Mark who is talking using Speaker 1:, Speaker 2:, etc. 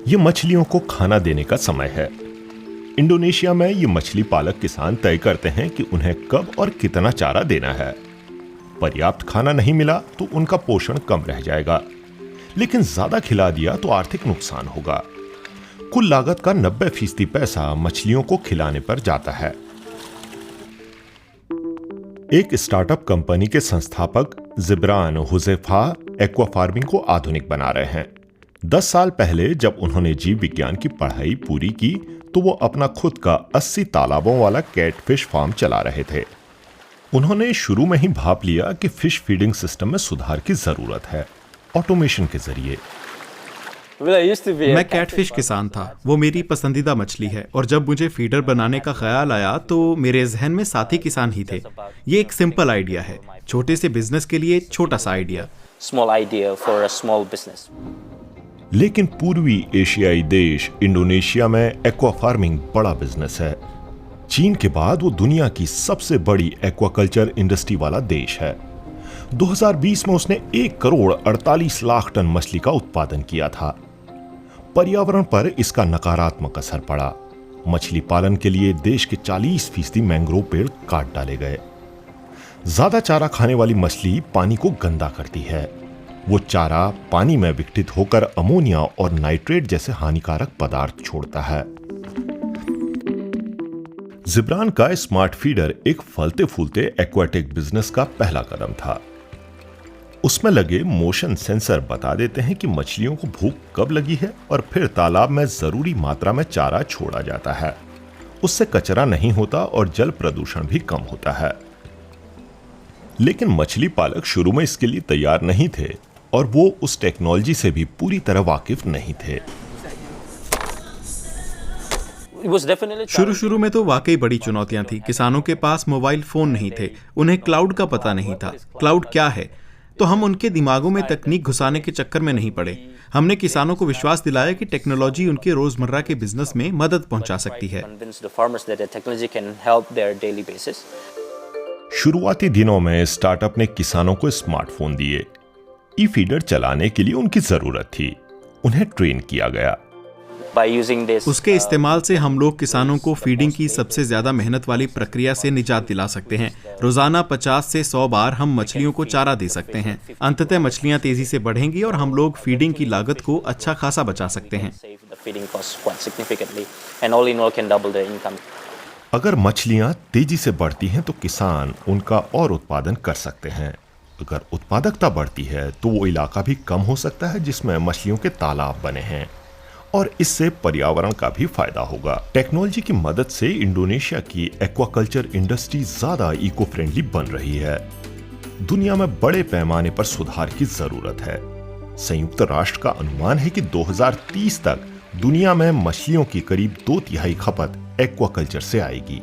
Speaker 1: ये मछलियों को खाना देने का समय है। इंडोनेशिया में ये मछली पालक किसान तय करते हैं कि उन्हें कब और कितना चारा देना है। पर्याप्त खाना नहीं मिला तो उनका पोषण कम रह जाएगा, लेकिन ज्यादा खिला दिया तो आर्थिक नुकसान होगा। कुल लागत का 90% पैसा मछलियों को खिलाने पर जाता है। एक स्टार्टअप कंपनी के संस्थापक जिब्रान हुज़ैफा एक्वा फार्मिंग को आधुनिक बना रहे हैं। 10 साल पहले जब उन्होंने जीव विज्ञान की पढ़ाई पूरी की तो वो अपना खुद का 80 तालाबों वाला कैटफिश फार्म चला रहे थे। उन्होंने शुरू में ही भाप लिया कि फिश फीडिंग सिस्टम में सुधार की जरूरत है, ऑटोमेशन के जरिए।
Speaker 2: मैं कैटफिश किसान था, वो मेरी पसंदीदा मछली है, और जब मुझे फीडर बनाने का ख्याल आया तो मेरे जहन में साथी किसान ही थे। ये एक सिंपल आइडिया है, छोटे से बिजनेस के लिए छोटा सा आइडिया।
Speaker 1: लेकिन पूर्वी एशियाई देश इंडोनेशिया में एक्वा फार्मिंग बड़ा बिजनेस है। चीन के बाद वो दुनिया की सबसे बड़ी एक्वाकल्चर इंडस्ट्री वाला देश है। 2020 में उसने 1 करोड़ 48 लाख टन मछली का उत्पादन किया था। पर्यावरण पर इसका नकारात्मक असर पड़ा। मछली पालन के लिए देश के 40% मैंग्रोव पेड़ काट डाले गए। ज्यादा चारा खाने वाली मछली पानी को गंदा करती है। वो चारा पानी में विघटित होकर अमोनिया और नाइट्रेट जैसे हानिकारक पदार्थ छोड़ता है। जिब्रान का स्मार्ट फीडर एक फलते फूलते एक्वाटिक बिजनेस का पहला कदम था। उसमें लगे मोशन सेंसर बता देते हैं कि मछलियों को भूख कब लगी है और फिर तालाब में जरूरी मात्रा में चारा छोड़ा जाता है। उससे कचरा नहीं होता और जल प्रदूषण भी कम होता है। लेकिन मछली पालक शुरू में इसके लिए तैयार नहीं थे और वो उस टेक्नोलॉजी से भी पूरी तरह वाकिफ नहीं थे।
Speaker 2: शुरू में तो वाकई बड़ी चुनौतियां थी। किसानों के पास मोबाइल फोन नहीं थे, उन्हें क्लाउड का पता नहीं था। क्लाउड क्या है, तो हम उनके दिमागों में तकनीक घुसाने के चक्कर में नहीं पड़े। हमने किसानों को विश्वास दिलाया कि टेक्नोलॉजी उनके रोजमर्रा के बिजनेस में मदद पहुंचा सकती है।
Speaker 1: शुरुआती दिनों में स्टार्टअप ने किसानों को स्मार्टफोन दिए। ई फीडर चलाने के लिए उनकी जरूरत थी, उन्हें ट्रेन किया गया।
Speaker 2: उसके इस्तेमाल से हम लोग किसानों को फीडिंग की सबसे ज्यादा मेहनत वाली प्रक्रिया से निजात दिला सकते हैं। रोजाना 50 से 100 बार हम मछलियों को चारा दे सकते हैं। अंततः मछलियां तेजी से बढ़ेंगी और हम लोग फीडिंग की लागत को अच्छा खासा बचा सकते हैं।
Speaker 1: अगर मछलियां तेजी से बढ़ती हैं तो किसान उनका और उत्पादन कर सकते हैं। अगर उत्पादकता बढ़ती है तो वो इलाका भी कम हो सकता है जिसमें मछलियों के तालाब बने हैं, और इससे पर्यावरण का भी फायदा होगा। टेक्नोलॉजी की मदद से इंडोनेशिया की एक्वाकल्चर इंडस्ट्री ज्यादा इको फ्रेंडली बन रही है। दुनिया में बड़े पैमाने पर सुधार की जरूरत है। संयुक्त राष्ट्र का अनुमान है कि 2030 तक दुनिया में मछलियों की करीब 2/3 खपत एक्वाकल्चर से आएगी।